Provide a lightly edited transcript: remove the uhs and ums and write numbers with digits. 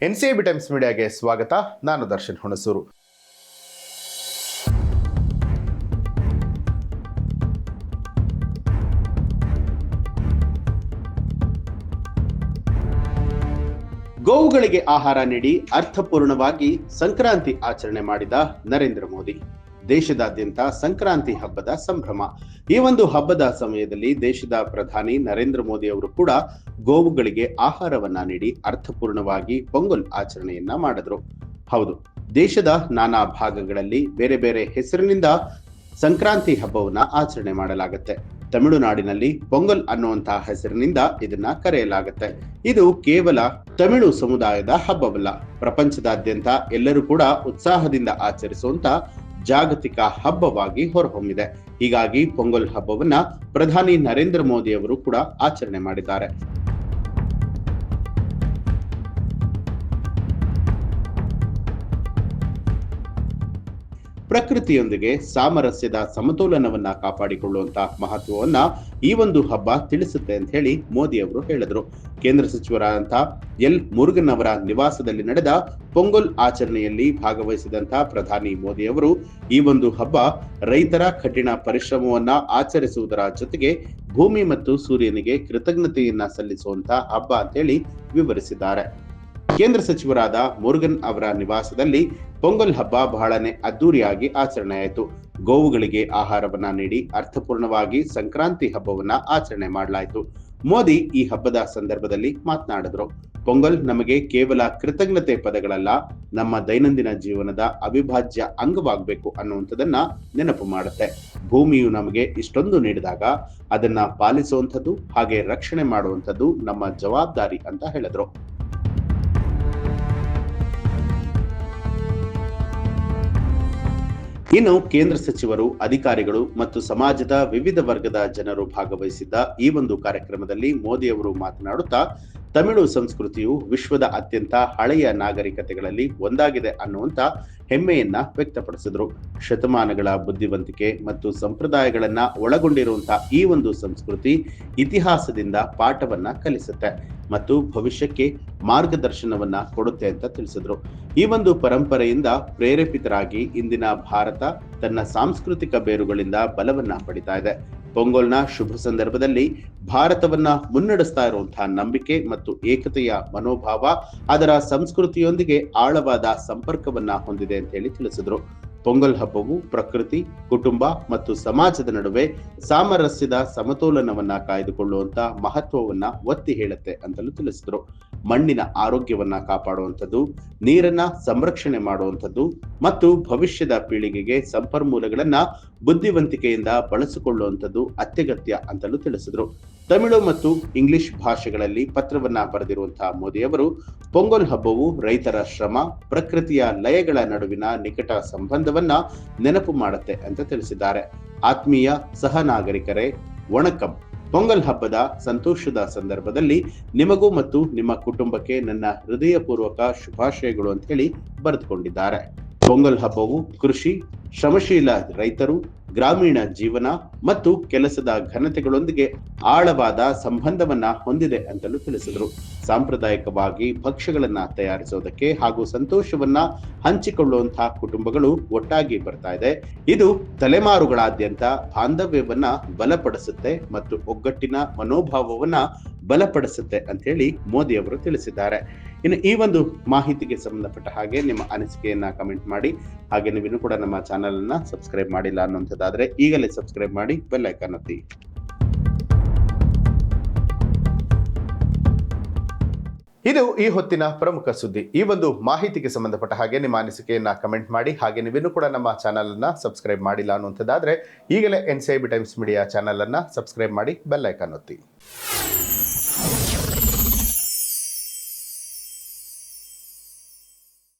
NCIB times ಮೀಡಿಯಾಗೆ ಸ್ವಾಗತ. ನಾನು ದರ್ಶನ್ ಹುಣಸೂರು. ಗೋವುಗಳಿಗೆ ಆಹಾರ ನೀಡಿ ಅರ್ಥಪೂರ್ಣವಾಗಿ ಸಂಕ್ರಾಂತಿ ಆಚರಣೆ ಮಾಡಿದ ನರೇಂದ್ರ ಮೋದಿ. ದೇಶದಾದ್ಯಂತ ಸಂಕ್ರಾಂತಿ ಹಬ್ಬದ ಸಂಭ್ರಮ. ಈ ಒಂದು ಹಬ್ಬದ ಸಮಯದಲ್ಲಿ ದೇಶದ ಪ್ರಧಾನಿ ನರೇಂದ್ರ ಮೋದಿ ಅವರು ಕೂಡ ಗೋವುಗಳಿಗೆ ಆಹಾರವನ್ನ ನೀಡಿ ಅರ್ಥಪೂರ್ಣವಾಗಿ ಪೊಂಗಲ್ ಆಚರಣೆಯನ್ನ ಮಾಡಿದ್ರು. ಹೌದು, ದೇಶದ ನಾನಾ ಭಾಗಗಳಲ್ಲಿ ಬೇರೆ ಬೇರೆ ಹೆಸರಿನಿಂದ ಸಂಕ್ರಾಂತಿ ಹಬ್ಬವನ್ನ ಆಚರಣೆ ಮಾಡಲಾಗುತ್ತೆ. ತಮಿಳುನಾಡಿನಲ್ಲಿ ಪೊಂಗಲ್ ಅನ್ನುವಂತಹ ಹೆಸರಿನಿಂದ ಇದನ್ನ ಕರೆಯಲಾಗುತ್ತೆ. ಇದು ಕೇವಲ ತಮಿಳು ಸಮುದಾಯದ ಹಬ್ಬವಲ್ಲ, ಪ್ರಪಂಚದಾದ್ಯಂತ ಎಲ್ಲರೂ ಕೂಡ ಉತ್ಸಾಹದಿಂದ ಆಚರಿಸುವಂತ ಜಾಗತಿಕ ಹಬ್ಬವಾಗಿ ಹೊರಹೊಮ್ಮಿದೆ. ಹೀಗಾಗಿ ಪೊಂಗಲ್ ಹಬ್ಬವನ್ನ ಪ್ರಧಾನಿ ನರೇಂದ್ರ ಮೋದಿ ಅವರು ಕೂಡ ಆಚರಣೆ ಮಾಡಿದ್ದಾರೆ. ಪ್ರಕೃತಿಯೊಂದಿಗೆ ಸಾಮರಸ್ಯದ ಸಮತೋಲನವನ್ನ ಕಾಪಾಡಿಕೊಳ್ಳುವಂತಹ ಮಹತ್ವವನ್ನ ಈ ಒಂದು ಹಬ್ಬ ತಿಳಿಸುತ್ತೆ ಅಂತ ಹೇಳಿ ಮೋದಿ ಅವರು ಹೇಳಿದ್ರು. ಕೇಂದ್ರ ಸಚಿವರಾದಂತಹ ಎಲ್ ಮುರುಗನ್ ಅವರ ನಿವಾಸದಲ್ಲಿ ನಡೆದ ಪೊಂಗಲ್ ಆಚರಣೆಯಲ್ಲಿ ಭಾಗವಹಿಸಿದಂತಹ ಪ್ರಧಾನಿ ಮೋದಿ ಅವರು ಈ ಒಂದು ಹಬ್ಬ ರೈತರ ಕಠಿಣ ಪರಿಶ್ರಮವನ್ನ ಆಚರಿಸುವುದರ ಜೊತೆಗೆ ಭೂಮಿ ಮತ್ತು ಸೂರ್ಯನಿಗೆ ಕೃತಜ್ಞತೆಯನ್ನ ಸಲ್ಲಿಸುವಂತಹ ಹಬ್ಬ ಅಂತ ಹೇಳಿ ವಿವರಿಸಿದ್ದಾರೆ. ಕೇಂದ್ರ ಸಚಿವರಾದ ಮುರುಗನ್ ಅವರ ನಿವಾಸದಲ್ಲಿ ಪೊಂಗಲ್ ಹಬ್ಬ ಬಹಳನೇ ಅದ್ದೂರಿಯಾಗಿ ಆಚರಣೆಯಾಯಿತು. ಗೋವುಗಳಿಗೆ ಆಹಾರವನ್ನ ನೀಡಿ ಅರ್ಥಪೂರ್ಣವಾಗಿ ಸಂಕ್ರಾಂತಿ ಹಬ್ಬವನ್ನ ಆಚರಣೆ ಮಾಡಲಾಯಿತು. ಮೋದಿ ಈ ಹಬ್ಬದ ಸಂದರ್ಭದಲ್ಲಿ ಮಾತನಾಡಿದ್ರು. ಪೊಂಗಲ್ ನಮಗೆ ಕೇವಲ ಕೃತಜ್ಞತೆ ಪದಗಳಲ್ಲ, ನಮ್ಮ ದೈನಂದಿನ ಜೀವನದ ಅವಿಭಾಜ್ಯ ಅಂಗವಾಗಬೇಕು ಅನ್ನುವಂಥದ್ದನ್ನ ನೆನಪು ಮಾಡುತ್ತೆ. ಭೂಮಿಯು ನಮಗೆ ಇಷ್ಟೊಂದು ನೀಡಿದಾಗ ಅದನ್ನ ಪಾಲಿಸುವಂಥದ್ದು ಹಾಗೆ ರಕ್ಷಣೆ ಮಾಡುವಂಥದ್ದು ನಮ್ಮ ಜವಾಬ್ದಾರಿ ಅಂತ ಹೇಳಿದ್ರು. ಇನ್ನು ಕೇಂದ್ರ ಸಚಿವರು, ಅಧಿಕಾರಿಗಳು ಮತ್ತು ಸಮಾಜದ ವಿವಿಧ ವರ್ಗದ ಜನರು ಭಾಗವಹಿಸಿದ್ದ ಈ ಒಂದು ಕಾರ್ಯಕ್ರಮದಲ್ಲಿ ಮೋದಿ ಅವರು ಮಾತನಾಡುತ್ತಾ ತಮಿಳು ಸಂಸ್ಕೃತಿಯು ವಿಶ್ವದ ಅತ್ಯಂತ ಹಳೆಯ ನಾಗರಿಕತೆಗಳಲ್ಲಿ ಒಂದಾಗಿದೆ ಅನ್ನುವಂತ ಹೆಮ್ಮೆಯನ್ನ ವ್ಯಕ್ತಪಡಿಸಿದ್ರು. ಶತಮಾನಗಳ ಬುದ್ಧಿವಂತಿಕೆ ಮತ್ತು ಸಂಪ್ರದಾಯಗಳನ್ನ ಒಳಗೊಂಡಿರುವಂತಹ ಈ ಒಂದು ಸಂಸ್ಕೃತಿ ಇತಿಹಾಸದಿಂದ ಪಾಠವನ್ನ ಕಲಿಸುತ್ತೆ ಮತ್ತು ಭವಿಷ್ಯಕ್ಕೆ ಮಾರ್ಗದರ್ಶನವನ್ನ ಕೊಡುತ್ತೆ ಅಂತ ತಿಳಿಸಿದ್ರು. ಈ ಒಂದು ಪರಂಪರೆಯಿಂದ ಪ್ರೇರೇಪಿತರಾಗಿ ಇಂದಿನ ಭಾರತ ತನ್ನ ಸಾಂಸ್ಕೃತಿಕ ಬೇರುಗಳಿಂದ ಬಲವನ್ನ ಪಡಿತಾ ಇದೆ. ಪೊಂಗಲ್ನ ಶುಭ ಸಂದರ್ಭದಲ್ಲಿ ಭಾರತವನ್ನ ಮುನ್ನಡೆಸ್ತಾ ಇರುವಂತಹ ನಂಬಿಕೆ ಮತ್ತು ಏಕತೆಯ ಮನೋಭಾವ ಅದರ ಸಂಸ್ಕೃತಿಯೊಂದಿಗೆ ಆಳವಾದ ಸಂಪರ್ಕವನ್ನ ಹೊಂದಿದೆ ಅಂತ ಹೇಳಿ ತಿಳಿಸಿದ್ರು. ಪೊಂಗಲ್ ಹಬ್ಬವು ಪ್ರಕೃತಿ, ಕುಟುಂಬ ಮತ್ತು ಸಮಾಜದ ನಡುವೆ ಸಾಮರಸ್ಯದ ಸಮತೋಲನವನ್ನ ಕಾಯ್ದುಕೊಳ್ಳುವಂತ ಮಹತ್ವವನ್ನ ಒತ್ತಿ ಹೇಳುತ್ತೆ ಅಂತಲೂ ತಿಳಿಸಿದ್ರು. ಮಣ್ಣಿನ ಆರೋಗ್ಯವನ್ನ ಕಾಪಾಡುವಂಥದ್ದು, ನೀರನ್ನ ಸಂರಕ್ಷಣೆ ಮಾಡುವಂಥದ್ದು ಮತ್ತು ಭವಿಷ್ಯದ ಪೀಳಿಗೆಗೆ ಸಂಪನ್ಮೂಲಗಳನ್ನ ಬುದ್ಧಿವಂತಿಕೆಯಿಂದ ಬಳಸಿಕೊಳ್ಳುವಂಥದ್ದು ಅತ್ಯಗತ್ಯ ಅಂತಲೂ ತಿಳಿಸಿದ್ರು. ತಮಿಳು ಮತ್ತು ಇಂಗ್ಲಿಷ್ ಭಾಷೆಗಳಲ್ಲಿ ಪತ್ರವನ್ನ ಬರೆದಿರುವಂತಹ ಮೋದಿ ಅವರು ಪೊಂಗಲ್ ಹಬ್ಬವು ರೈತರ ಶ್ರಮ, ಪ್ರಕೃತಿಯ ಲಯಗಳ ನಡುವಿನ ನಿಕಟ ಸಂಬಂಧವನ್ನ ನೆನಪು ಮಾಡುತ್ತೆ ಅಂತ ತಿಳಿಸಿದ್ದಾರೆ. ಆತ್ಮೀಯ ಸಹ ನಾಗರಿಕರೇ, ವಣಕಂ. ಪೊಂಗಲ್ ಹಬ್ಬದ ಸಂತೋಷದ ಸಂದರ್ಭದಲ್ಲಿ ನಿಮಗೂ ಮತ್ತು ನಿಮ್ಮ ಕುಟುಂಬಕ್ಕೆ ನನ್ನ ಹೃದಯಪೂರ್ವಕ ಶುಭಾಶಯಗಳು ಅಂತ ಹೇಳಿ ಬರೆದುಕೊಂಡಿದ್ದಾರೆ. ಪೊಂಗಲ್ ಹಬ್ಬವು ಕೃಷಿ, ಶ್ರಮಶೀಲ ರೈತರು, ಗ್ರಾಮೀಣ ಜೀವನ ಮತ್ತು ಕೆಲಸದ ಘನತೆಗಳೊಂದಿಗೆ ಆಳವಾದ ಸಂಬಂಧವನ್ನ ಹೊಂದಿದೆ ಅಂತಲೂ ತಿಳಿಸಿದ್ರು. ಸಾಂಪ್ರದಾಯಿಕವಾಗಿ ಭಕ್ಷ್ಯಗಳನ್ನ ತಯಾರಿಸೋದಕ್ಕೆ ಹಾಗೂ ಸಂತೋಷವನ್ನ ಹಂಚಿಕೊಳ್ಳುವಂತಹ ಕುಟುಂಬಗಳು ಒಟ್ಟಾಗಿ ಬರ್ತಾ ಇದೆ. ಇದು ತಲೆಮಾರುಗಳಾದ್ಯಂತ ಬಾಂಧವ್ಯವನ್ನ ಬಲಪಡಿಸುತ್ತೆ ಮತ್ತು ಒಗ್ಗಟ್ಟಿನ ಮನೋಭಾವವನ್ನ ಬಲಪಡಿಸುತ್ತೆ ಅಂತ ಹೇಳಿ ಮೋದಿ ಅವರು ತಿಳಿಸಿದ್ದಾರೆ. ಇನ್ನು ಈ ಒಂದು ಮಾಹಿತಿಗೆ ಸಂಬಂಧಪಟ್ಟ ಹಾಗೆ ನಿಮ್ಮ ಅನಿಸಿಕೆಯನ್ನ ಕಮೆಂಟ್ ಮಾಡಿ. ಹಾಗೆ ನೀವಿನ್ನೂ ಕೂಡ ನಮ್ಮ ಚಾನೆಲ್ ಅನ್ನ ಸಬ್ಸ್ಕ್ರೈಬ್ ಮಾಡಿಲ್ಲ ಅನ್ನುವಂಥದ್ದಾದ್ರೆ ಈಗಲೇ ಸಬ್ಸ್ಕ್ರೈಬ್ ಮಾಡಿ, ಬೆಲ್ ಐಕಾನ್ ಒತ್ತಿ. ಇದು ಈ ಹೊತ್ತಿನ ಪ್ರಮುಖ ಸುದ್ದಿ. ಈ ಒಂದು ಮಾಹಿತಿಗೆ ಸಂಬಂಧಪಟ್ಟ ಹಾಗೆ ನಿಮ್ಮ ಅನಿಸಿಕೆಯನ್ನ ಕಮೆಂಟ್ ಮಾಡಿ. ಹಾಗೆ ನೀವಿನ್ನೂ ಕೂಡ ನಮ್ಮ ಚಾನೆಲ್ ಅನ್ನ ಸಬ್ಸ್ಕ್ರೈಬ್ ಮಾಡಿಲ್ಲ ಅನ್ನುವಂಥದ್ದಾದ್ರೆ ಈಗಲೇ NCIB ಟೈಮ್ಸ್ ಮೀಡಿಯಾ ಚಾನೆಲ್ ಅನ್ನ ಸಬ್ಸ್ಕ್ರೈಬ್ ಮಾಡಿ, ಬೆಲ್ ಐಕಾನ್ ಒತ್ತಿ.